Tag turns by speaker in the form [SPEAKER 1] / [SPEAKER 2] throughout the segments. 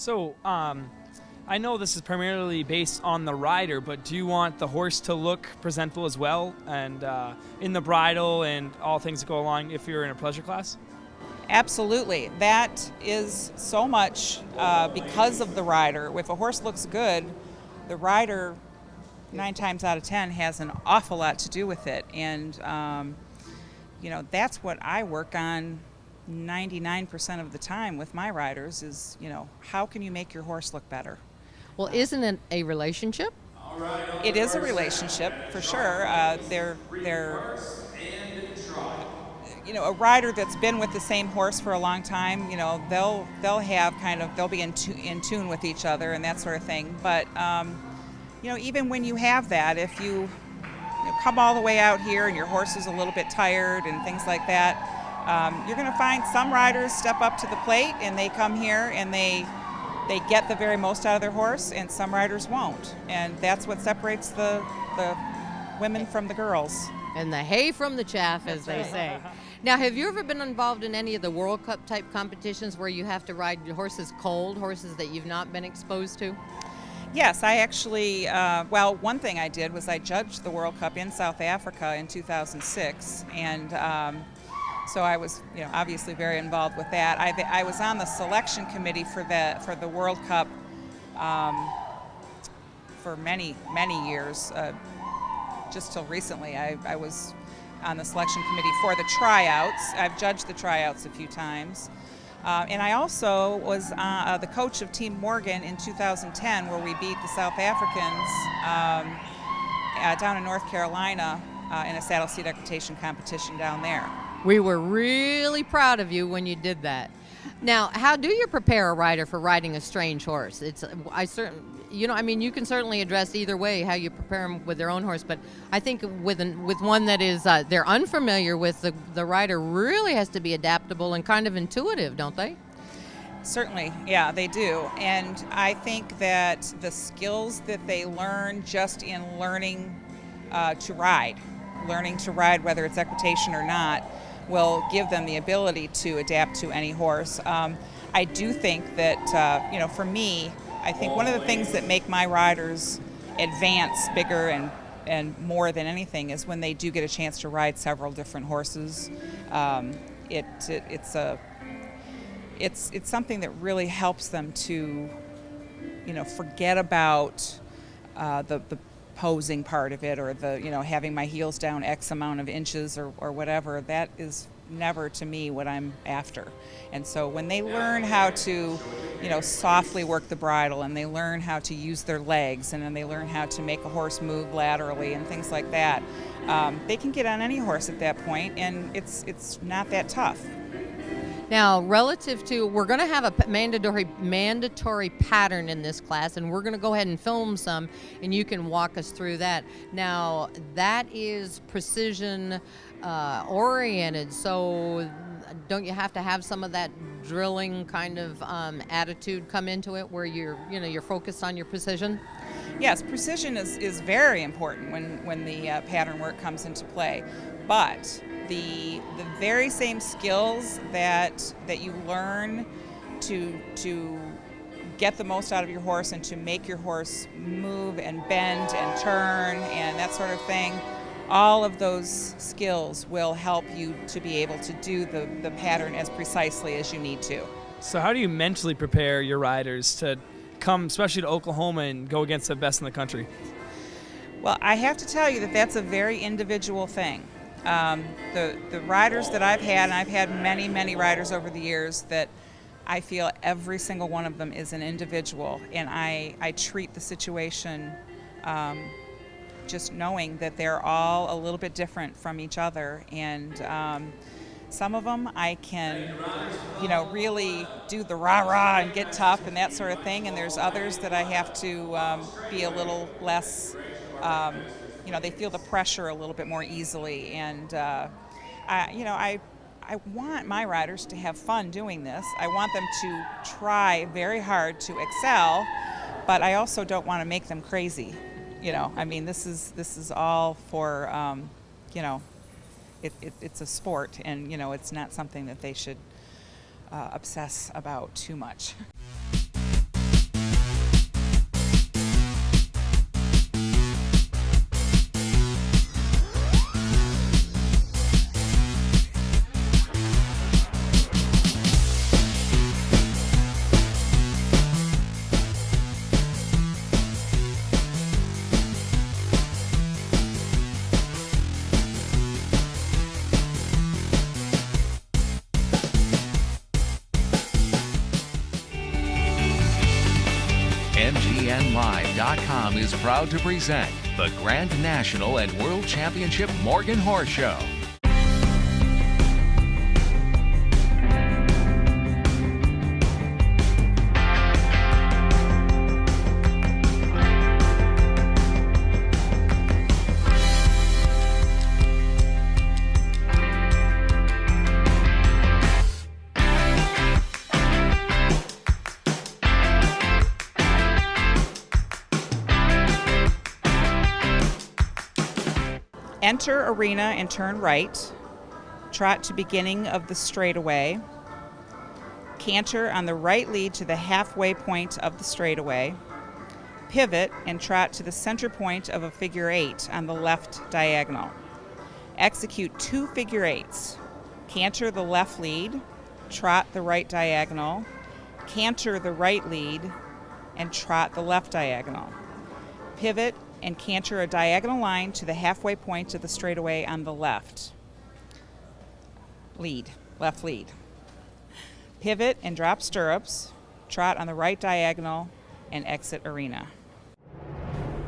[SPEAKER 1] So, I know this is primarily based on the rider, but do you want the horse to look presentable as well, and in the bridle and all things that go along if you're in a pleasure class?
[SPEAKER 2] Absolutely. That is so much because of the rider. If a horse looks good, the rider 9 times out of 10 has an awful lot to do with it. And, that's what I work on 99% of the time with my riders is, how can you make your horse look better?
[SPEAKER 3] Well, isn't it a relationship?
[SPEAKER 2] It is a relationship for sure. They're a rider that's been with the same horse for a long time, they'll have they'll be in tune with each other and that sort of thing. But even when you have that, if you come all the way out here and your horse is a little bit tired and things like that, you're going to find some riders step up to the plate and they come here and they get the very most out of their horse, and some riders won't. And that's what separates the women from the girls.
[SPEAKER 3] And the hay from the chaff, as they say. Now, have you ever been involved in any of the World Cup type competitions where you have to ride horses cold, horses that you've not been exposed to?
[SPEAKER 2] Yes, I actually, one thing I did was I judged the World Cup in South Africa in 2006, and so I was, obviously very involved with that. I was on the selection committee for the World Cup for many, many years. Just till recently, I was on the selection committee for the tryouts. I've judged the tryouts a few times. And I also was the coach of Team Morgan in 2010, where we beat the South Africans down in North Carolina in a saddle seat equitation competition down there.
[SPEAKER 3] We were really proud of you when you did that. Now, how do you prepare a rider for riding a strange horse? You can certainly address either way how you prepare them with their own horse, but I think with one that is they're unfamiliar with, the rider really has to be adaptable and kind of intuitive, don't they?
[SPEAKER 2] Certainly, yeah, they do. And I think that the skills that they learn just in learning to ride, whether it's equitation or not, will give them the ability to adapt to any horse. I do think that, for me, I think one of the things that make my riders advance bigger and more than anything is when they do get a chance to ride several different horses. It's something that really helps them to, forget about the posing part of it, or having my heels down X amount of inches or whatever. That is never, to me, what I'm after. And so when they learn how to, softly work the bridle, and they learn how to use their legs, and then they learn how to make a horse move laterally and things like that, they can get on any horse at that point, and it's not that tough.
[SPEAKER 3] Now, relative to, we're going to have a mandatory pattern in this class, and we're going to go ahead and film some, and you can walk us through that. Now, that is precision oriented, so don't you have to have some of that drilling kind of attitude come into it, where you're focused on your precision?
[SPEAKER 2] Yes, precision is very important when the pattern work comes into play, but the very same skills that you learn to get the most out of your horse and to make your horse move and bend and turn and that sort of thing, all of those skills will help you to be able to do the pattern as precisely as you need to.
[SPEAKER 1] So how do you mentally prepare your riders to come, especially to Oklahoma, and go against the best in the country?
[SPEAKER 2] Well, I have to tell you that that's a very individual thing. The riders that I've had, and I've had many, many riders over the years, that I feel every single one of them is an individual, and I treat the situation just knowing that they're all a little bit different from each other, and some of them I can, really do the rah-rah and get tough and that sort of thing, and there's others that I have to be a little less, they feel the pressure a little bit more easily, and I want my riders to have fun doing this. I want them to try very hard to excel, but I also don't want to make them crazy. This is all for, it's a sport, and, it's not something that they should obsess about too much.
[SPEAKER 4] MGNLive.com is proud to present the Grand National and World Championship Morgan Horse Show.
[SPEAKER 2] Enter arena and turn right. Trot to beginning of the straightaway. Canter on the right lead to the halfway point of the straightaway. Pivot and trot to the center point of a figure 8 on the left diagonal. Execute 2 figure 8s. Canter the left lead, trot the right diagonal, canter the right lead, and trot the left diagonal. Pivot and canter a diagonal line to the halfway point of the straightaway on the left lead. Pivot and drop stirrups, trot on the right diagonal, and exit arena.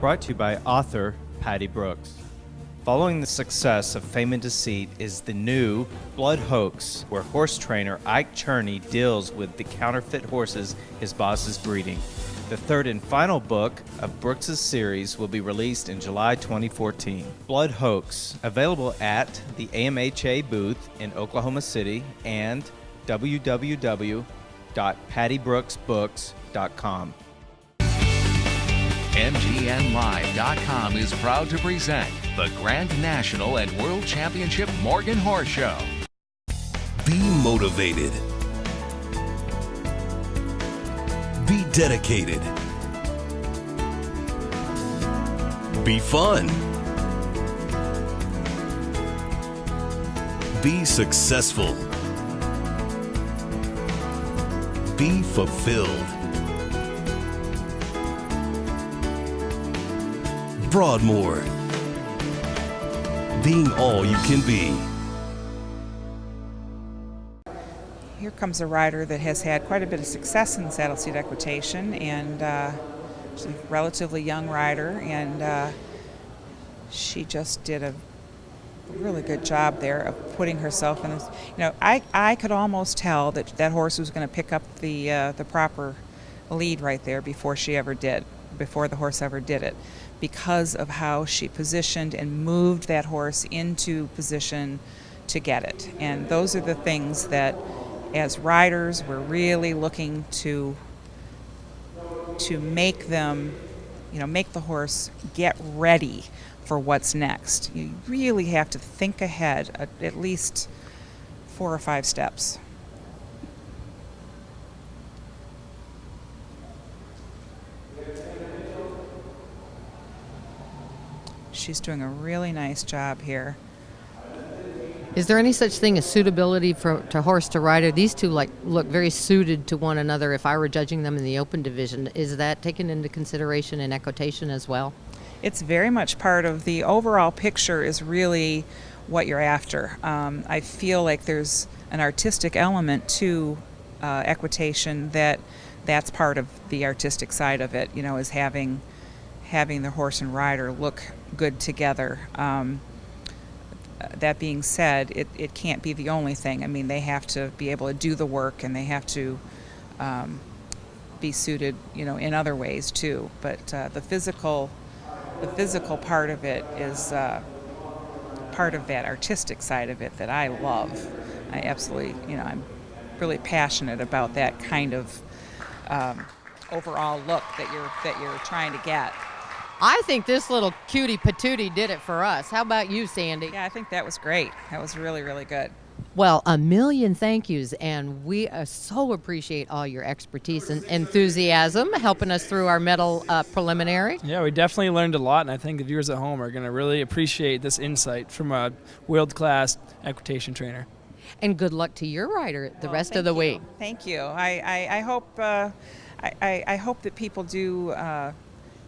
[SPEAKER 5] Brought to you by author Patty Brooks. Following the success of Fame and Deceit is the new Blood Hoax, where horse trainer Ike Cherney deals with the counterfeit horses his boss is breeding. The third and final book of Brooks' series will be released in July 2014. Blood Hoax, available at the AMHA booth in Oklahoma City and www.pattybrooksbooks.com.
[SPEAKER 4] MGNLive.com is proud to present the Grand National and World Championship Morgan Horse Show.
[SPEAKER 6] Be motivated. Be dedicated. Be fun. Be successful. Be fulfilled. Broadmoor. Being all you can be.
[SPEAKER 2] Here comes a rider that has had quite a bit of success in saddle seat equitation, and she's a relatively young rider, and she just did a really good job there of putting herself in this. I could almost tell that that horse was going to pick up the proper lead right there before the horse ever did it, because of how she positioned and moved that horse into position to get it. And those are the things that, as riders, we're really looking to make them, make the horse get ready for what's next. You really have to think ahead at least 4 or 5 steps. She's doing a really nice job here.
[SPEAKER 3] Is there any such thing as suitability to horse to rider? These two look very suited to one another. If I were judging them in the open division, is that taken into consideration in equitation as well?
[SPEAKER 2] It's very much part of the overall picture, is really what you're after. I feel like there's an artistic element to equitation that's part of the artistic side of it, is having the horse and rider look good together. That being said, it can't be the only thing. I mean, they have to be able to do the work, and they have to be suited, in other ways too. But the physical part of it is part of that artistic side of it that I love. I absolutely, I'm really passionate about that kind of overall look that you're trying to get.
[SPEAKER 3] I think this little cutie patootie did it for us. How about you, Sandy?
[SPEAKER 2] Yeah, I think that was great. That was really, really good.
[SPEAKER 3] Well, a million thank yous, and we so appreciate all your expertise and enthusiasm helping us through our medal preliminary.
[SPEAKER 1] Yeah, we definitely learned a lot, and I think the viewers at home are going to really appreciate this insight from a world-class equitation trainer.
[SPEAKER 3] And good luck to your rider the rest of the week.
[SPEAKER 2] Thank you. I hope I hope that people do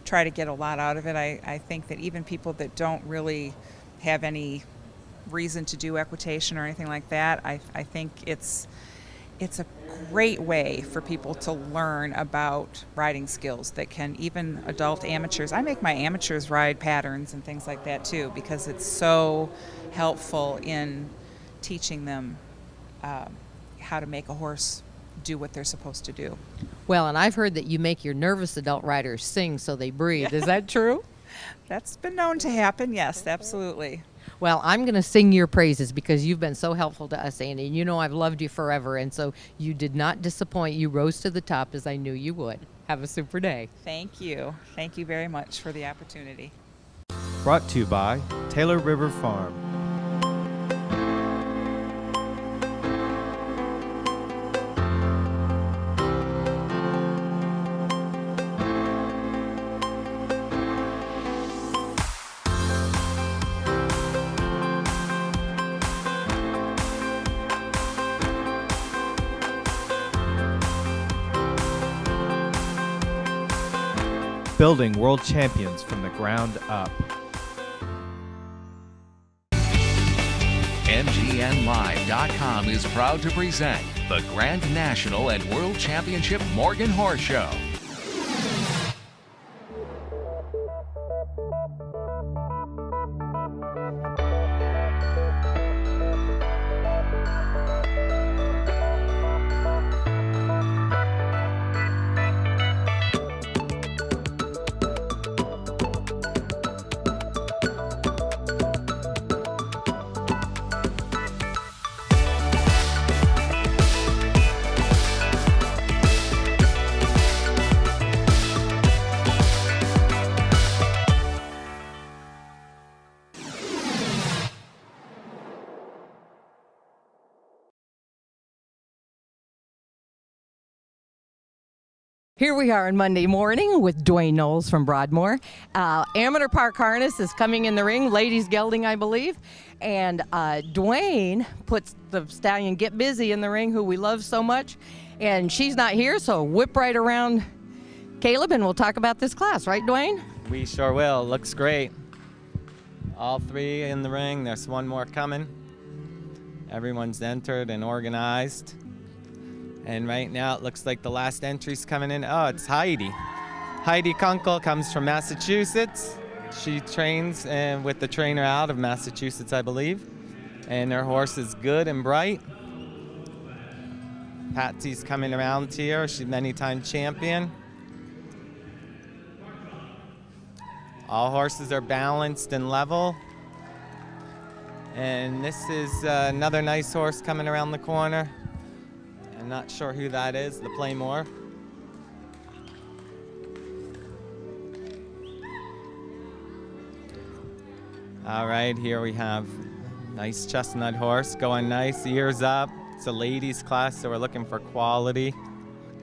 [SPEAKER 2] try to get a lot out of it. I think that even people that don't really have any reason to do equitation or anything like that, I think it's it's a great way for people to learn about riding skills that can even adult amateurs. I make my amateurs ride patterns and things like that too, because it's so helpful in teaching them how to make a horse do what they're supposed to do.
[SPEAKER 3] Well, and I've heard that you make your nervous adult riders sing so they breathe. Is that true?
[SPEAKER 2] That's been known to happen, yes, absolutely.
[SPEAKER 3] Well, I'm going to sing your praises because you've been so helpful to us, Andy. And you know I've loved you forever, and so you did not disappoint. You rose to the top as I knew you would. Have a super day.
[SPEAKER 2] Thank you. Thank you very much for the opportunity.
[SPEAKER 5] Brought to you by Taylor River Farm. Building world champions from the ground up.
[SPEAKER 4] MGNLive.com is proud to present the Grand National and World Championship Morgan Horse Show.
[SPEAKER 3] Here we are on Monday morning with Dwayne Knowles from Broadmoor. Amateur Park Harness is coming in the ring, ladies gelding, I believe. And Dwayne puts the stallion Get Busy in the ring, who we love so much. And she's not here, so whip right around Caleb and we'll talk about this class. Right, Dwayne?
[SPEAKER 7] We sure will. Looks great. All three in the ring. There's one more coming. Everyone's entered and organized. And right now it looks like the last entry's coming in. Oh, it's Heidi. Heidi Kunkel comes from Massachusetts. She trains with the trainer out of Massachusetts, I believe. And her horse is good and bright. Patsy's coming around here. She's many-time champion. All horses are balanced and level. And this is another nice horse coming around the corner. I'm not sure who that is, the Playmore. All right, here we have nice chestnut horse going nice, ears up. It's a ladies class, so we're looking for quality,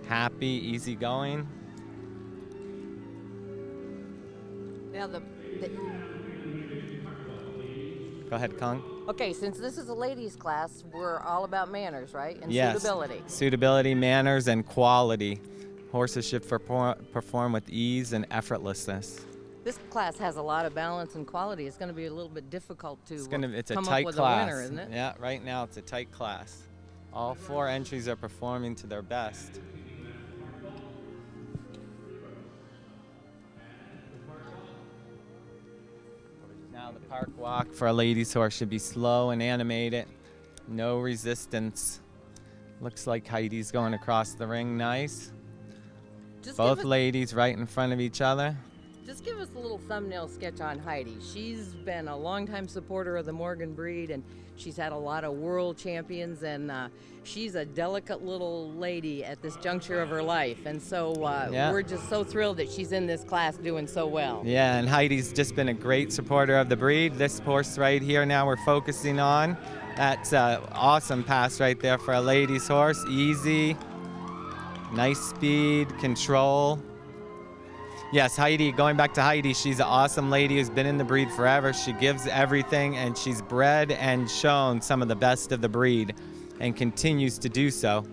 [SPEAKER 7] happy, easy going.
[SPEAKER 3] Now
[SPEAKER 7] Go ahead, Kong.
[SPEAKER 3] Okay, since this is a ladies class, we're all about manners, right? And
[SPEAKER 7] Yes.
[SPEAKER 3] suitability.
[SPEAKER 7] Suitability, manners, and quality. Horses should perform with ease and effortlessness.
[SPEAKER 3] This class has a lot of balance and quality. It's going to be a little bit difficult to
[SPEAKER 7] It's a
[SPEAKER 3] come
[SPEAKER 7] tight
[SPEAKER 3] up with
[SPEAKER 7] class.
[SPEAKER 3] a winner, isn't it?
[SPEAKER 7] Yeah, right now it's a tight class. All four entries are performing to their best. Now the park walk for a ladies horse should be slow and animated. No resistance. Looks like Heidi's going across the ring nice. Both ladies right in front of each other.
[SPEAKER 3] Just give us a little thumbnail sketch on Heidi. She's been a longtime supporter of the Morgan breed, and she's had a lot of world champions, and she's a delicate little lady at this juncture of her life. And so we're just so thrilled that she's in this class doing so well.
[SPEAKER 7] Yeah, and Heidi's just been a great supporter of the breed. This horse right here now we're focusing on. That's an awesome pass right there for a ladies horse. Easy, nice speed, control. Yes, Heidi, going back to Heidi, she's an awesome lady who's been in the breed forever. She gives everything, and she's bred and shown some of the best of the breed and continues to do so.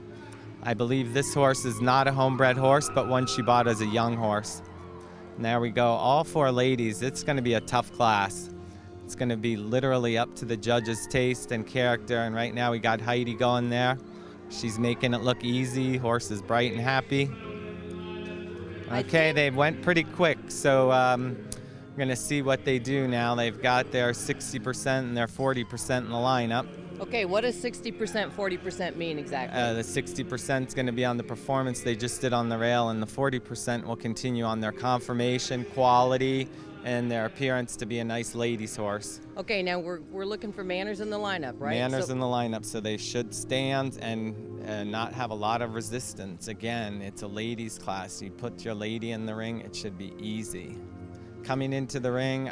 [SPEAKER 7] I believe this horse is not a homebred horse, but one she bought as a young horse. And there we go, all four ladies. It's going to be a tough class. It's going to be literally up to the judges' taste and character, and right now we got Heidi going there. She's making it look easy. Horse is bright and happy. Okay, they went pretty quick, so we're going to see what they do now. They've got their 60% and their 40% in the lineup.
[SPEAKER 3] Okay, what does 60%, 40% mean exactly?
[SPEAKER 7] The 60% is going to be on the performance they just did on the rail, and the 40% will continue on their conformation, quality, and their appearance to be a nice ladies' horse.
[SPEAKER 3] Okay, now we're looking for manners in the lineup, right?
[SPEAKER 7] Manners in the lineup, so they should stand and not have a lot of resistance. Again, it's a ladies' class. You put your lady in the ring, it should be easy. Coming into the ring,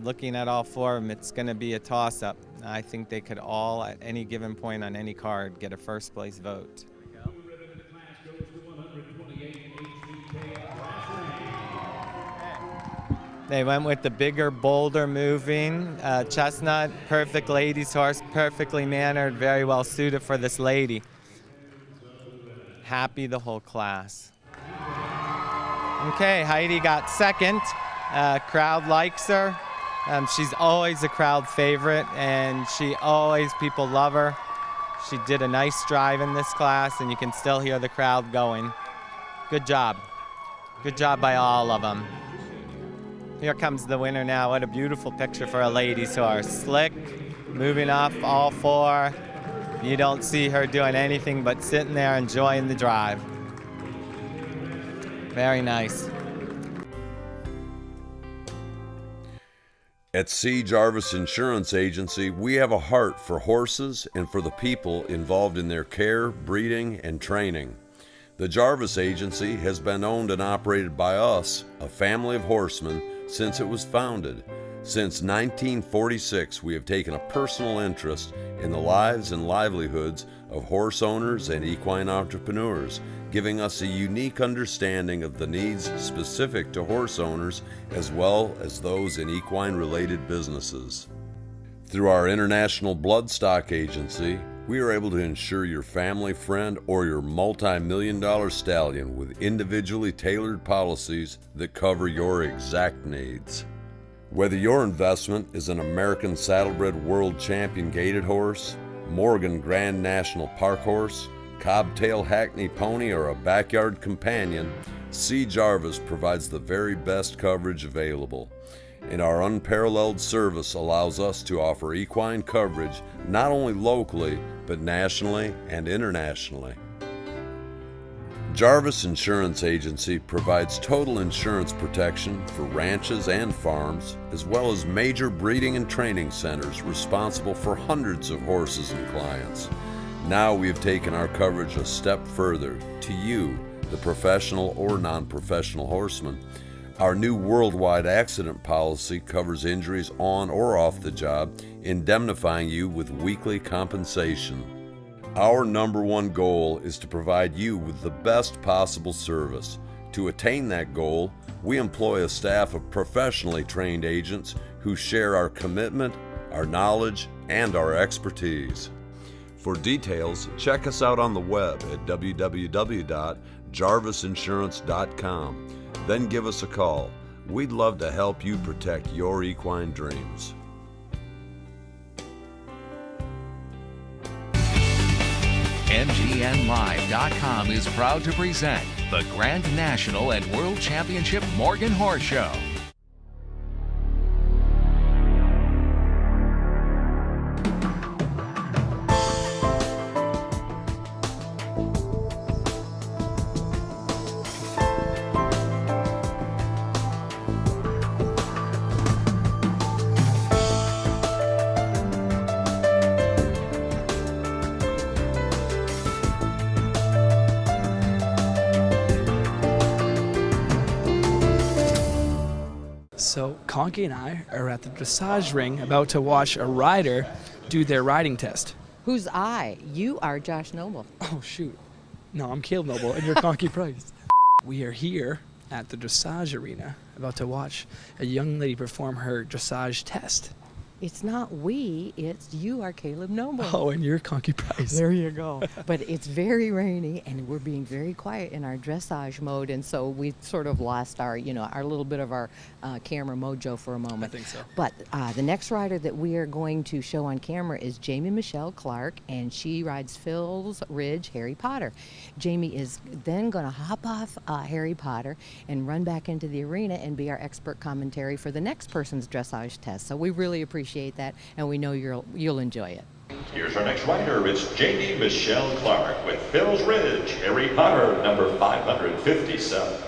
[SPEAKER 7] looking at all four of them, it's going to be a toss-up. I think they could all, at any given point on any card, get a first-place vote. They went with the bigger, bolder moving chestnut, perfect ladies' horse, perfectly mannered, very well suited for this lady. Happy the whole class. Okay, Heidi got second. Crowd likes her. She's always a crowd favorite, and people love her. She did a nice drive in this class, and you can still hear the crowd going. Good job. Good job by all of them. Here comes the winner now. What a beautiful picture for a ladies' horse. Slick, moving off all four. You don't see her doing anything but sitting there enjoying the drive. Very nice.
[SPEAKER 8] At C. Jarvis Insurance Agency, we have a heart for horses and for the people involved in their care, breeding, and training. The Jarvis Agency has been owned and operated by us, a family of horsemen, since it was founded. Since 1946, we have taken a personal interest in the lives and livelihoods of horse owners and equine entrepreneurs, giving us a unique understanding of the needs specific to horse owners as well as those in equine-related businesses. Through our International Bloodstock Agency, we are able to insure your family, friend, or your multi-million-dollar stallion with individually tailored policies that cover your exact needs. Whether your investment is an American Saddlebred World Champion gaited horse, Morgan Grand National Park horse, Cobtail Hackney pony, or a backyard companion, C. Jarvis provides the very best coverage available. And our unparalleled service allows us to offer equine coverage not only locally, but nationally and internationally. Jarvis Insurance Agency provides total insurance protection for ranches and farms, as well as major breeding and training centers responsible for hundreds of horses and clients. Now we have taken our coverage a step further to you, the professional or non-professional horseman. Our new worldwide accident policy covers injuries on or off the job, indemnifying you with weekly compensation. Our number one goal is to provide you with the best possible service. To attain that goal, we employ a staff of professionally trained agents who share our commitment, our knowledge, and our expertise. For details, check us out on the web at www.jarvisinsurance.com. Then give us a call. We'd love to help you protect your equine dreams.
[SPEAKER 4] MGNLive.com is proud to present the Grand National and World Championship Morgan Horse Show.
[SPEAKER 1] So Conky and I are at the dressage ring about to watch a rider do their riding test.
[SPEAKER 3] Who's I? You are Josh Noble.
[SPEAKER 1] Oh, shoot. No, I'm Caleb Noble, and you're Conky Price. We are here at the dressage arena about to watch a young lady perform her dressage test.
[SPEAKER 9] It's not we, it's you are Caleb Noble.
[SPEAKER 1] Oh, and you're Conky Price.
[SPEAKER 9] There you go. But it's very rainy, and we're being very quiet in our dressage mode, and so we sort of lost our, our little bit of our camera mojo for a moment.
[SPEAKER 1] I think so.
[SPEAKER 9] But the next rider that we are going to show on camera is Jamie Michelle Clark, and she rides Phil's Ridge Harry Potter. Jamie is then going to hop off Harry Potter and run back into the arena and be our expert commentary for the next person's dressage test. So we really appreciate that, and we know you'll enjoy it.
[SPEAKER 10] Here's our next rider. It's Jamie Michelle Clark with Phil's Ridge, Harry Potter, number 557.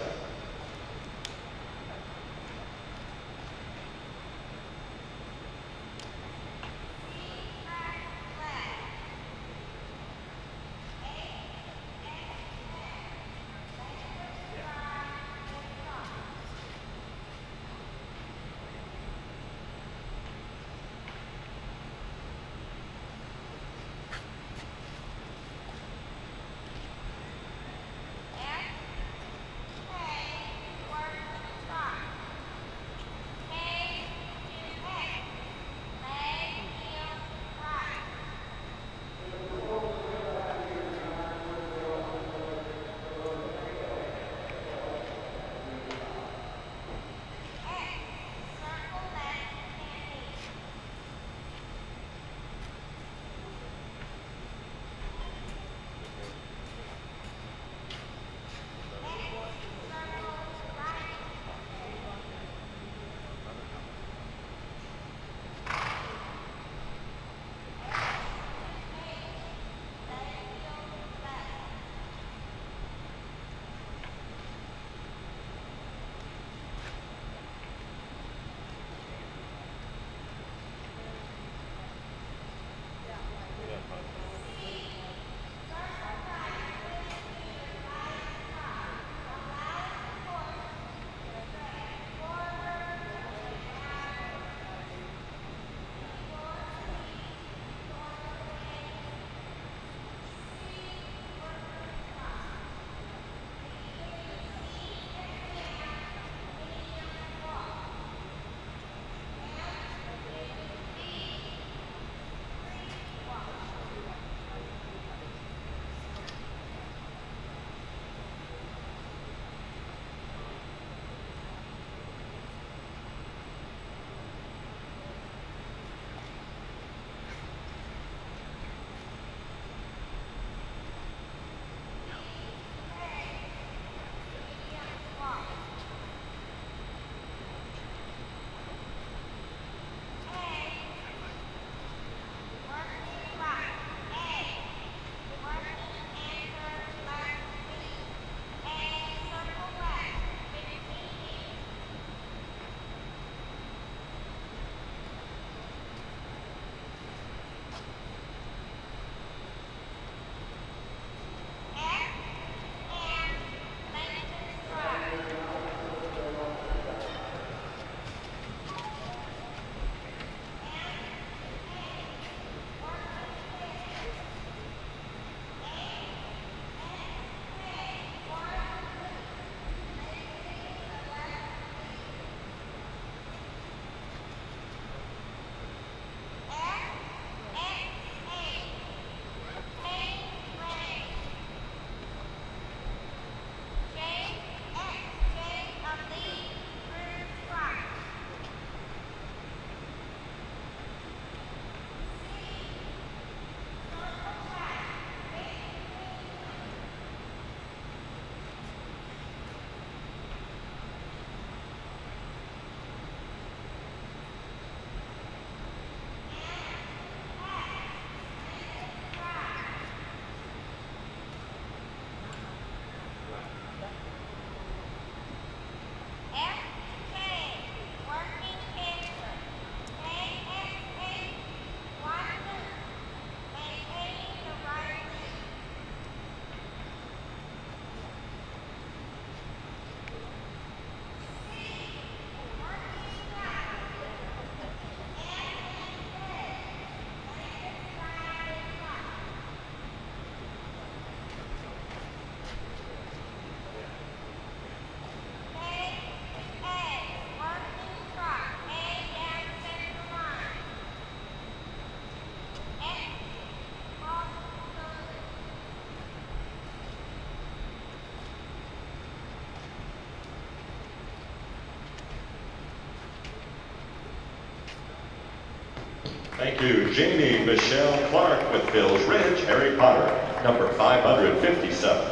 [SPEAKER 10] Thank you. Jamie Michelle Clark with Phil's Ridge, Harry Potter, number 557.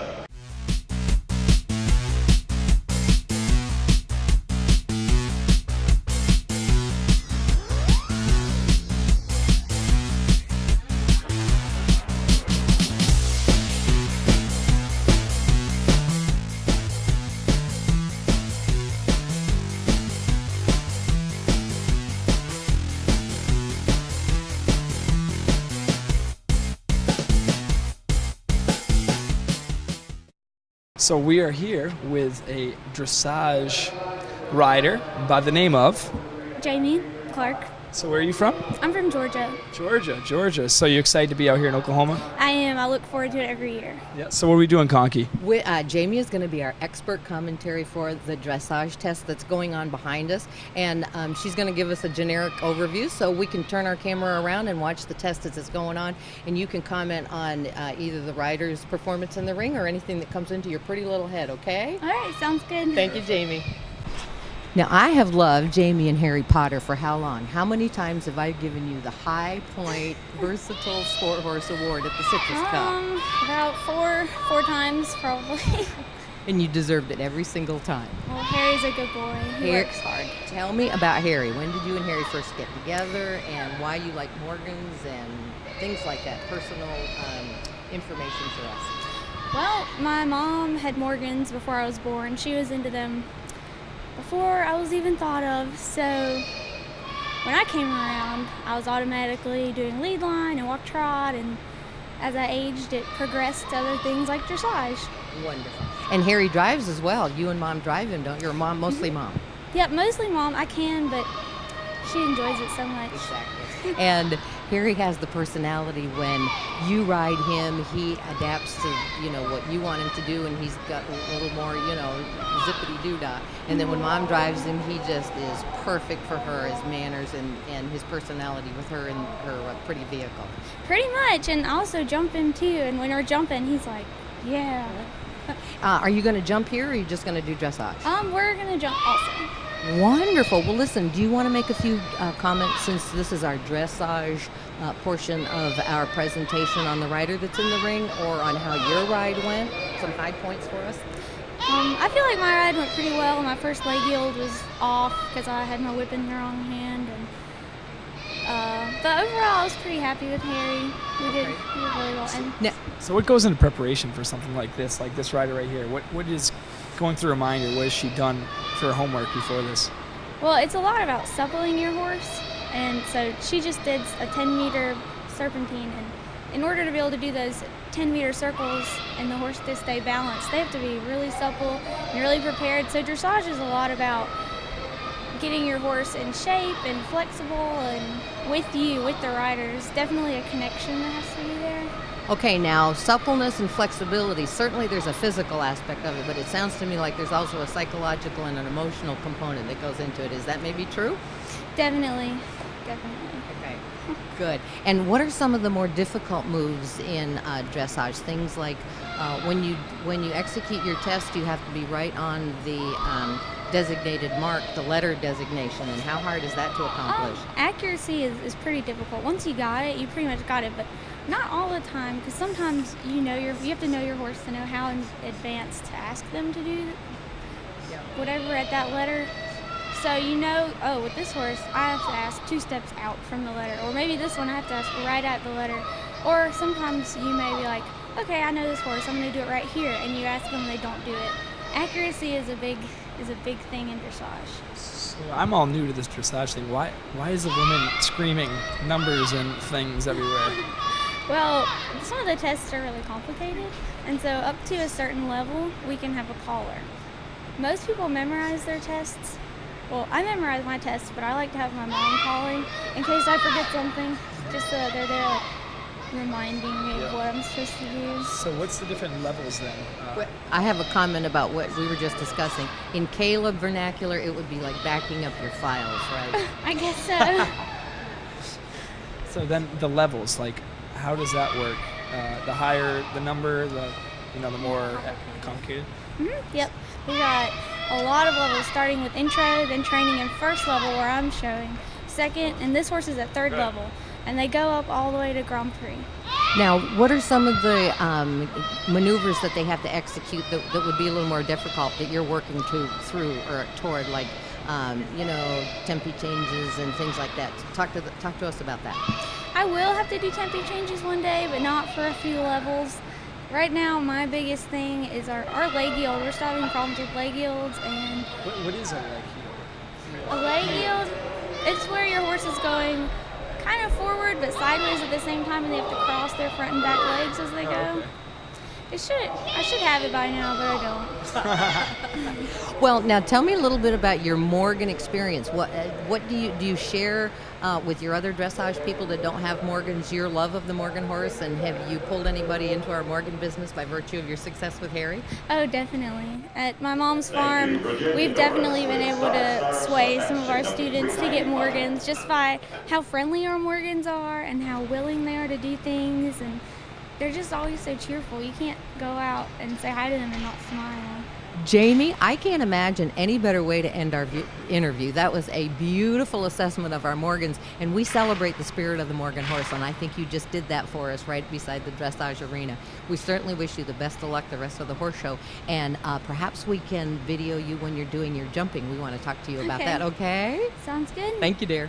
[SPEAKER 1] So we are here with a dressage rider by the name of
[SPEAKER 11] Jamie Clark.
[SPEAKER 1] So where are you from?
[SPEAKER 11] I'm from Georgia.
[SPEAKER 1] Georgia. So you excited to be out here in Oklahoma?
[SPEAKER 11] I am. I look forward to it every year.
[SPEAKER 1] Yeah. So what are we doing, Conky?
[SPEAKER 9] Jamie is going to be our expert commentary for the dressage test that's going on behind us, and she's going to give us a generic overview so we can turn our camera around and watch the test as it's going on, and you can comment on either the rider's performance in the ring or anything that comes into your pretty little head, okay?
[SPEAKER 11] All right, sounds good.
[SPEAKER 9] Thank you, Jamie. Now, I have loved Jamie and Harry Potter for how long? How many times have I given you the High Point Versatile Sport Horse Award at the Citrus Cup?
[SPEAKER 11] About four times probably.
[SPEAKER 9] And you deserved it every single time.
[SPEAKER 11] Well, Harry's a good boy. He works hard.
[SPEAKER 9] Tell me about Harry. When did you and Harry first get together, and why you like Morgans and things like that, personal information for us?
[SPEAKER 11] Well, my mom had Morgans before I was born. She was into them before I was even thought of, so when I came around, I was automatically doing lead line and walk trot, and as I aged, it progressed to other things like dressage.
[SPEAKER 9] Wonderful. And Harry drives as well. You and Mom drive him, don't you? Or Mom, mostly Mom?
[SPEAKER 11] Yep, mostly Mom. I can, but she enjoys it so much.
[SPEAKER 9] Exactly. And Harry has the personality. When you ride him, he adapts to, what you want him to do, and he's got a little more, zippity-doo-dah. And then when Mom drives him, he just is perfect for her, his manners and his personality with her in her pretty vehicle.
[SPEAKER 11] Pretty much, and also jump him too. And when we're jumping, he's like, yeah.
[SPEAKER 9] Are you going to jump here, or are you just going to do dressage?
[SPEAKER 11] We're going to jump also.
[SPEAKER 9] Wonderful. Well, listen, do you want to make a few comments, since this is our dressage portion of our presentation, on the rider that's in the ring, or on how your ride went? Some high points for us?
[SPEAKER 11] I feel like my ride went pretty well. My first leg yield was off because I had my whip in the wrong hand. But overall, I was pretty happy with Harry. We did really well. And
[SPEAKER 1] So what goes into preparation for something like this rider right here? What is going through her mind, or what has she done for her homework before this?
[SPEAKER 11] Well, it's a lot about suppling your horse. And so she just did a 10-meter serpentine. And in order to be able to do those 10-meter circles and the horse to stay balanced, they have to be really supple and really prepared. So dressage is a lot about getting your horse in shape and flexible, and with the riders, definitely a connection that has to be there.
[SPEAKER 9] Okay, now suppleness and flexibility, certainly there's a physical aspect of it, but it sounds to me like there's also a psychological and an emotional component that goes into it. Is that maybe true?
[SPEAKER 11] Definitely.
[SPEAKER 9] Okay, good. And what are some of the more difficult moves in dressage? Things like when you execute your test, you have to be right on the designated mark, the letter designation, and how hard is that to accomplish?
[SPEAKER 11] Accuracy is pretty difficult. Once you got it, you pretty much got it, but not all the time, because sometimes you have to know your horse to know how in advance to ask them to do whatever at that letter. So with this horse, I have to ask 2 steps out from the letter, or maybe this one I have to ask right at the letter. Or sometimes you may be like, okay, I know this horse, I'm going to do it right here, and you ask them, they don't do it. Accuracy is a big thing in dressage.
[SPEAKER 1] So I'm all new to this dressage thing. Why is the woman screaming numbers and things everywhere?
[SPEAKER 11] Well, some of the tests are really complicated, and so up to a certain level, we can have a caller. Most people memorize their tests. Well, I memorize my tests, but I like to have my mom calling in case I forget something, just so they're there reminding me of what I'm supposed to do.
[SPEAKER 1] So what's the different levels then?
[SPEAKER 9] I have a comment about what we were just discussing. In Caleb vernacular, it would be like backing up your files, right?
[SPEAKER 11] I guess so.
[SPEAKER 1] So then the levels, like, how does that work? The higher the number, the more complicated?
[SPEAKER 11] Mm-hmm. Yep. We got a lot of levels, starting with intro, then training and first level, where I'm showing. Second, and this horse is at third level. and they go up all the way to Grand Prix.
[SPEAKER 3] Now, what are some of the maneuvers that they have to execute that would be a little more difficult that you're working through or toward, like, tempi changes and things like that? Talk to us about that.
[SPEAKER 11] I will have to do tempi changes one day, but not for a few levels. Right now, my biggest thing is our leg yield. We're still having problems with leg yields. And
[SPEAKER 1] What is a leg yield?
[SPEAKER 11] a leg yield, it's where your horse is going kind of forward but sideways at the same time, and they have to cross their front and back legs as they go.
[SPEAKER 1] Okay.
[SPEAKER 11] I should have it by now, but I don't.
[SPEAKER 3] Well, now tell me a little bit about your Morgan experience. What do you share with your other dressage people that don't have Morgans, your love of the Morgan horse, and have you pulled anybody into our Morgan business by virtue of your success with Harry?
[SPEAKER 11] Oh, definitely. At my mom's farm, we've definitely been able to sway some of our students to get Morgans just by how friendly our Morgans are and how willing they are to do things, and they're just always so cheerful. You can't go out and say hi to them and not smile.
[SPEAKER 3] Jamie, I can't imagine any better way to end our interview. That was a beautiful assessment of our Morgans, and we celebrate the spirit of the Morgan horse, and I think you just did that for us right beside the dressage arena. We certainly wish you the best of luck the rest of the horse show, and perhaps we can video you when you're doing your jumping. We want to talk to you about that, okay?
[SPEAKER 11] Sounds good.
[SPEAKER 3] Thank you, dear.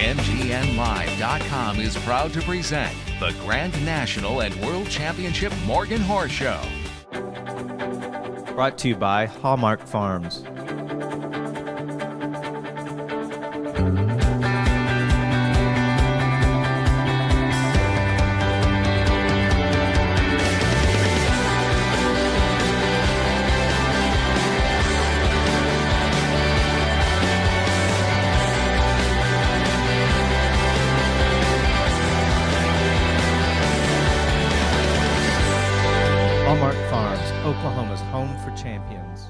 [SPEAKER 4] MGNLive.com is proud to present the Grand National and World Championship Morgan Horse Show.
[SPEAKER 5] Brought to you by Hallmark Farms. Hallmark Farms, Oklahoma's home for champions.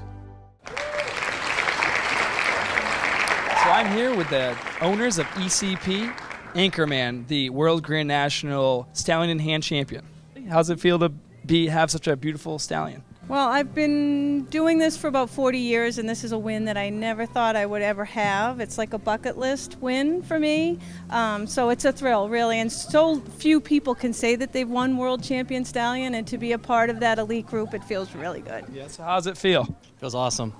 [SPEAKER 1] So I'm here with the owners of ECP, Anchorman, the World Grand National Stallion in Hand Champion. How's it feel to have such a beautiful stallion?
[SPEAKER 12] Well, I've been doing this for about 40 years, and this is a win that I never thought I would ever have. It's like a bucket list win for me, so it's a thrill, really. And so few people can say that they've won World Champion Stallion, and to be a part of that elite group, it feels really good.
[SPEAKER 1] Yeah, so how's it feel?
[SPEAKER 13] Feels awesome.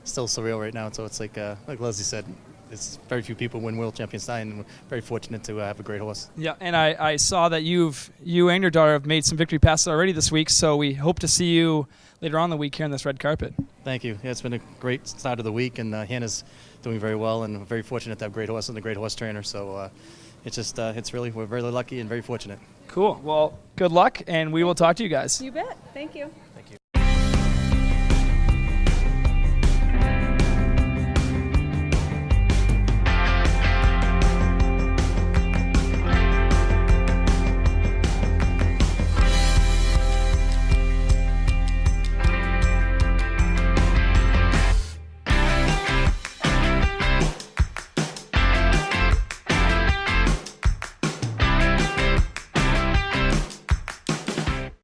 [SPEAKER 13] Still surreal right now, so it's like Leslie said, it's very few people win World Champion Stallion, and we're very fortunate to have a great horse.
[SPEAKER 1] Yeah, and I saw that you and your daughter have made some victory passes already this week, so we hope to see you later on the week here on this red carpet.
[SPEAKER 13] Thank you. Yeah, it's been a great start of the week, and Hannah's doing very well, and we're very fortunate to have a great horse and a great horse trainer. So we're very lucky and very fortunate.
[SPEAKER 1] Cool. Well, good luck, and we will talk to you guys.
[SPEAKER 12] You bet. Thank you.